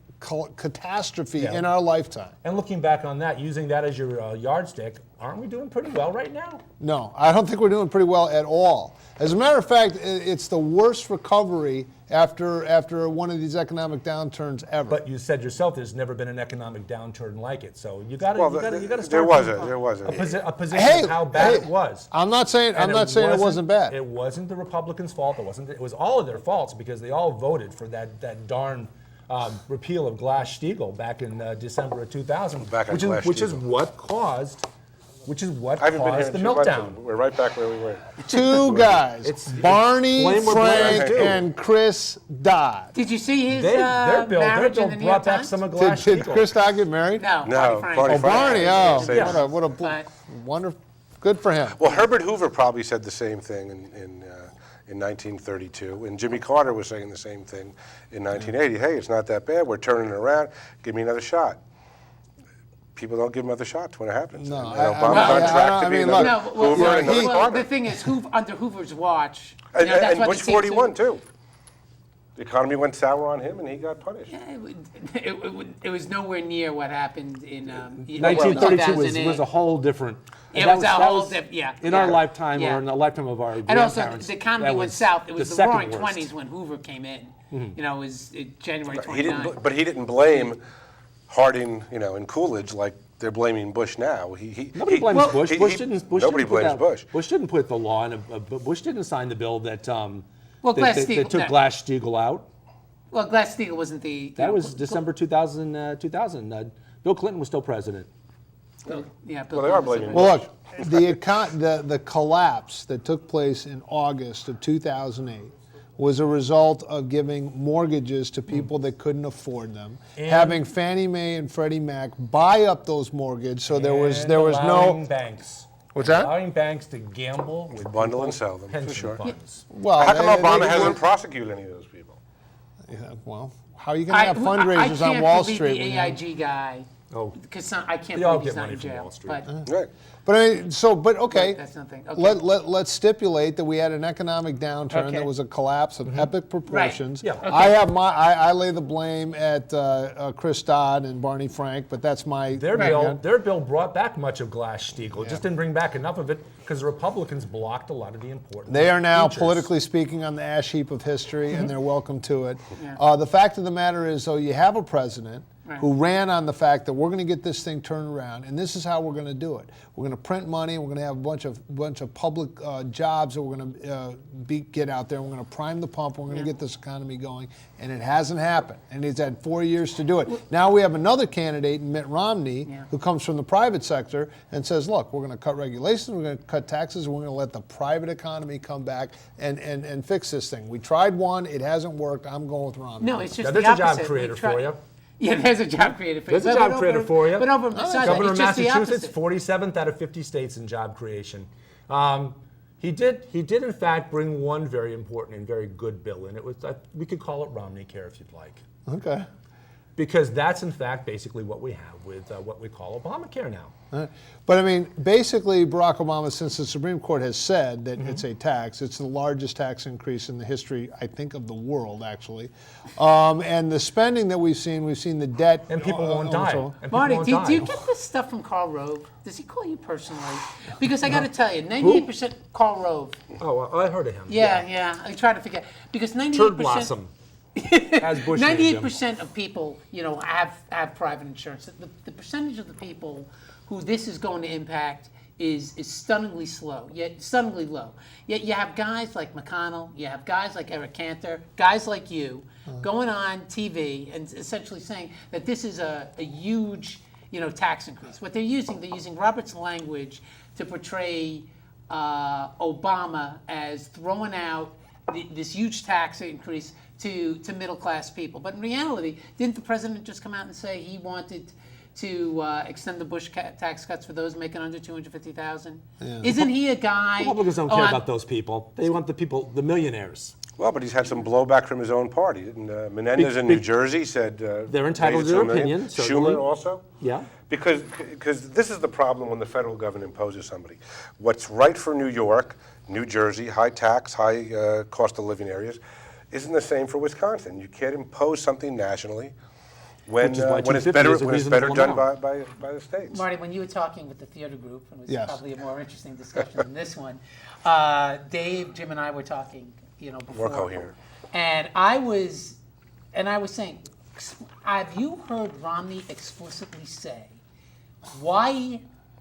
catastrophe in our lifetime. And looking back on that, using that as your yardstick, aren't we doing pretty well right now? No, I don't think we're doing pretty well at all. As a matter of fact, it's the worst recovery after one of these economic downturns ever. But you said yourself there's never been an economic downturn like it. So you got Well, to there start was a position of how bad it was. I'm not saying it wasn't bad. It wasn't the Republicans' fault. It was all of their faults because they all voted for that darn repeal of Glass-Steagall back in December of 2000, which is what caused the meltdown. We're right back where we were. Two guys, Barney, Frank, and Chris Dodd. Did you see his their bill marriage in the New York brought back Times? some of Did Glass-Steagall. Chris Dodd get married? No, Barney Frank. Barney, Yeah. what a wonderful, good for him. Well, Herbert Hoover probably said the same thing in 1932, and Jimmy Carter was saying the same thing in 1980. Hey, it's not that bad. We're turning it around. Give me another shot. People don't give him other shots when it happens. No, and Obama's on track to be another Hoover and another Carter. The thing is, under Hoover's watch, And that's what Bush it seems 41 too. The economy went sour on him, and he got punished. It was nowhere near what happened in 1932 was a whole different. It was a whole different, yeah. In our lifetime, or in the lifetime of our grandparents. And also, the economy went south. It was the roaring 20s when Hoover came in. You know, it was January 29th. But he didn't blame Harding, and Coolidge like they're blaming Bush now. Nobody blames Bush. Nobody blames Bush. Bush didn't put the law in. Bush didn't sign the bill that Glass-Steagall took Glass-Steagall out. Well, Glass-Steagall wasn't the. That was December 2000. Bill Clinton was still president. Bill they are blaming. Well, look, the collapse that took place in August of 2008 was a result of giving mortgages to people that couldn't afford them, having Fannie Mae and Freddie Mac buy up those mortgages, so there was no banks. What's that? Allowing banks to gamble with bundle and sell them, pension for sure. funds. Well, how come Obama hasn't prosecuted any of those people? Yeah, well, How are you going to have fundraisers on Wall Street? The AIG guy. Oh, because I can't they all believe he's get not money in from jail. Wall Street. But Right. But I mean, okay. Right, that's nothing. Okay. Let's stipulate that we had an economic downturn. Okay. There was a collapse of epic proportions. Yeah. Okay. I lay the blame at Chris Dodd and Barney Frank, but that's my Their bill brought back much of Glass-Steagall. It just didn't bring back enough of it because the Republicans blocked a lot of the important They are now, features. politically speaking, on the ash heap of history, and they're welcome to it. The fact of the matter is, though, you have a president who ran on the fact that we're going to get this thing turned around, and this is how we're going to do it. We're going to print money. We're going to have a bunch of public jobs that we're going to get out there. We're going to prime the pump. We're going to get this economy going, and it hasn't happened. And he's had 4 years to do it. Now we have another candidate, Mitt Romney, who comes from the private sector and says, "Look, we're going to cut regulations. We're going to cut taxes. We're going to let the private economy come back and fix this thing. We tried one. It hasn't worked. I'm going with Romney." No, it's just now, the there's opposite. a job creator for you. Yeah, there's a job creator for you. There's a job creator for you. But over besides Governor of that, it's just the Massachusetts, opposite. 47th out of 50 states in job creation. He did in fact bring one very important and very good bill, and it was we could call it Romney Care if you'd like. Okay. Because that's in fact basically what we have with what we call Obamacare now. But I mean, basically, Barack Obama, since the Supreme Court has said that it's a tax, it's the largest tax increase in the history, I think, of the world, actually. And the spending that we've seen the debt. And people won't die. And Marty, people do won't you die. get this stuff from Karl Rove? Does he call you personally? Because I got to tell you, 98% Karl Rove. Oh, I heard of him. Yeah. I try to forget because 98%. Turd blossom. As Bush named him. 98% of people, have private insurance. The percentage of the people who this is going to impact is stunningly low. Yet you have guys like McConnell, you have guys like Eric Cantor, guys like you, going on TV and essentially saying that this is a huge, tax increase. What they're using Robert's language to portray Obama as throwing out this huge tax increase to middle class people. But in reality, didn't the president just come out and say he wanted to extend the Bush tax cuts for those making under $250,000? Yeah. Isn't he a guy? Republicans don't care about those people. They want the millionaires. Well, but he's had some blowback from his own party. And Menendez in New Jersey said they're entitled to their opinion. Schumer also. Yeah. Because this is the problem when the federal government imposes somebody. What's right for New York, New Jersey, high tax, high cost of living areas, isn't the same for Wisconsin. You can't impose something nationally when it's better done by the states. Marty, when you were talking with the theater group, and it was probably a more interesting discussion than this one, Dave, Jim, and I were talking, before. More coherent. And I was saying, have you heard Romney explicitly say why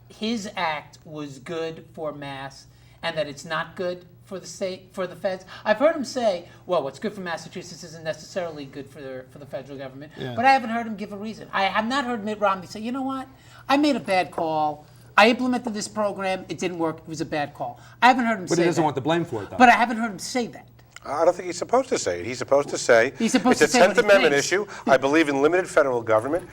his act was good for mass and that it's not good for the state, for the feds? I've heard him say, well, what's good for Massachusetts isn't necessarily good for the federal government, but I haven't heard him give a reason. I have not heard Mitt Romney say, you know what, I made a bad call. I implemented this program, it didn't work, it was a bad call. I haven't heard him say that. But he doesn't want the blame for it, though. But I haven't heard him say that. I don't think he's supposed to say it. He's supposed to say it's a what he 10th Amendment thinks. issue. I believe in limited federal government.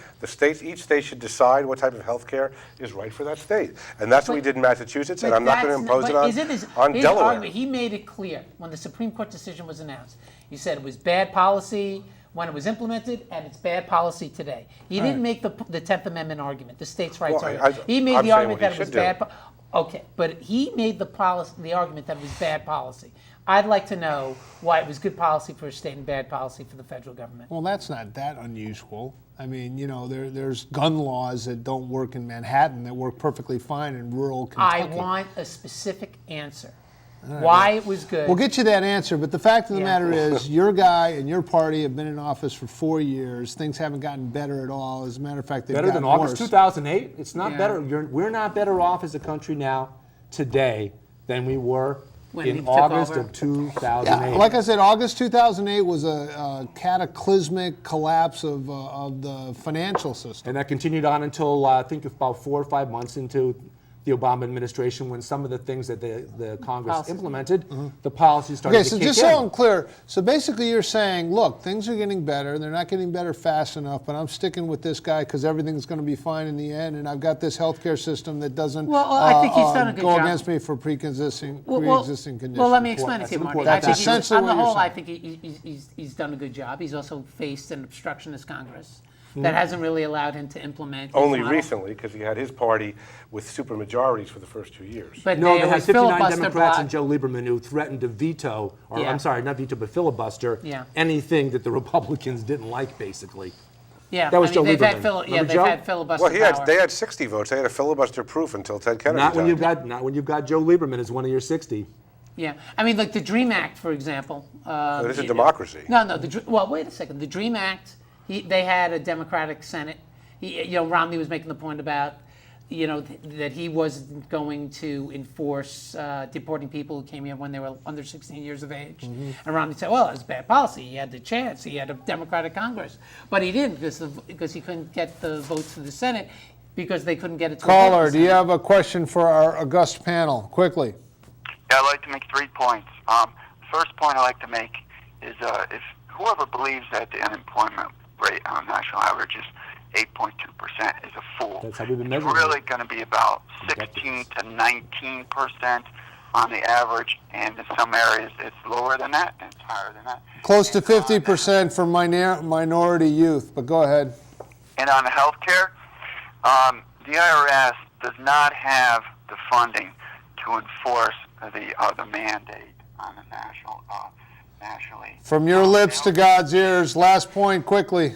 Each state should decide what type of health care is right for that state. And that's what we did in Massachusetts, and I'm not going to impose it on his Delaware. Argument, he made it clear when the Supreme Court decision was announced. He said it was bad policy when it was implemented, and it's bad policy today. He didn't make the 10th Amendment argument, the states' rights argument. He made the argument that it was bad. Okay, but he made the argument that it was bad policy. I'd like to know why it was good policy for a state and bad policy for the federal government. Well, that's not that unusual. I mean, there's gun laws that don't work in Manhattan that work perfectly fine in rural Kentucky. I want a specific answer. Why it was good. We'll get you that answer, but the fact of the matter is your guy and your party have been in office for 4 years. Things haven't gotten better at all. As a matter of fact, they've gotten than worse. August 2008? It's not better. We're not better off as a country now, today, than we were in August of 2008. Yeah, like I said, August 2008 was a cataclysmic collapse of the financial system. And that continued on until I think about 4 or 5 months into the Obama administration, when some of the things that the Congress Policies. implemented, the policies started Okay, to so kick just in. so I'm clear, so basically you're saying, look, things are getting better, they're not getting better fast enough, but I'm sticking with this guy because everything's going to be fine in the end, and I've got this healthcare system that doesn't Well, I think he's done a good go job. against me for pre-existing conditions. Well, let me explain it to you, Marty. That's I think essentially on the what you're whole, I saying. think he's done a good job. He's also faced an obstructionist Congress Mm-hmm. that hasn't really allowed him to implement his Only model. recently, because he had his party with supermajorities for the first 2 years. But No, they they had always 59 filibuster Democrats block. and Joe Lieberman who threatened to veto, or Yeah. I'm sorry, not veto, but filibuster Yeah. anything that the Republicans didn't like, basically. Yeah, That was Joe they've had Lieberman. they've Remember Joe? had filibuster Well, power. they had 60 votes. They had a filibuster proof until Ted Kennedy Not when died. you've got Joe Lieberman as one of your 60. Yeah, I mean, like the DREAM Act, for example. This is democracy. No, well, wait a second. The DREAM Act, they had a Democratic Senate. Romney was making the point about, that he wasn't going to enforce deporting people who came here when they were under 16 years of age. Mm-hmm. And Romney said, well, it's bad policy. He had the chance. He had a Democratic Congress. But he didn't because he couldn't get the votes for the Senate because they couldn't get it to Caller, do you have a question for our august panel? Quickly. Yeah, I'd like to make 3 points. The first point I'd like to make is if whoever believes that the unemployment rate on a national average is 8.2% is a fool. That's how we've been It's measuring really going to be about 16 to 19% on the average, and in some areas it's lower than that and it's higher than that. Close to 50% for minority youth, but go ahead. And on the health care, the IRS does not have the funding to enforce the mandate on the nationally. From your lips to God's ears, last point, quickly.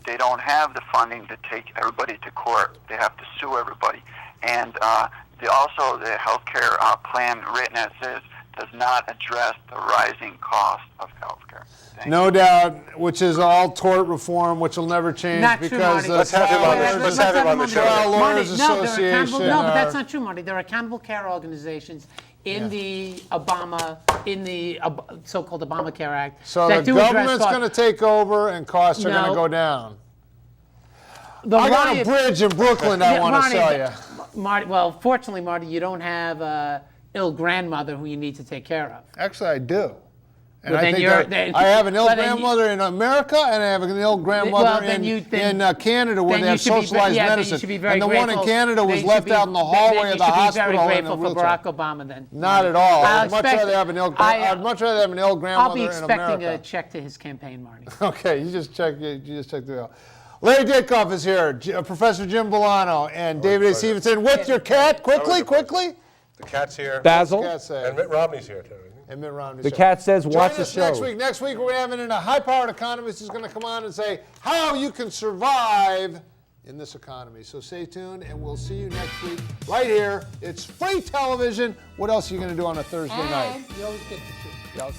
They don't have the funding to take everybody to court. They have to sue everybody. And also the health care plan written as is does not address the rising cost of health care. No doubt, which is all tort reform, which will never change Not true, because Marty. the Let's have him on Trial let's have him on the show. Lawyers Marty, Association. no, but are- that's not true, Marty. There are accountable care organizations in the so-called Obamacare Act So that the do address government's costs. going to take over and costs are going to No. go down. The I got a riot- bridge in Brooklyn I Yeah, want to Marty, sell you. Marty, well, fortunately, Marty, you don't have an ill grandmother who you need to take care of. Actually, I do. And Well, I then think you're- that then- I have an ill well, then you- grandmother in America, and I have an ill grandmother then in then- Canada where then they you have should be ve- socialized yeah, then you medicine. should be very And the one in grateful. Canada Then was you should left be- out in the then hallway you of the should be hospital very in a grateful for wheelchair. Barack Obama then. Not at all. I'll I'd much expect- rather have an ill. I- I'd much rather have an ill grandmother I'll be in expecting America. a check to his campaign, Marty. Okay, you just check the mail. Larry Dickoff is here, Professor Jim Bolano, and David A. Stevenson with your cat. Quickly. The cat's here. Basil. What's the cat say? And Mitt Romney's here, too. And Mitt Romney's The here. cat says, watch Join the us show. next week. Next week, we're having a high-powered economist who's going to come on and say how you can survive in this economy. So stay tuned, and we'll see you next week right here. It's free television. What else are you going to do on a Thursday night? You always get to choose. Yep.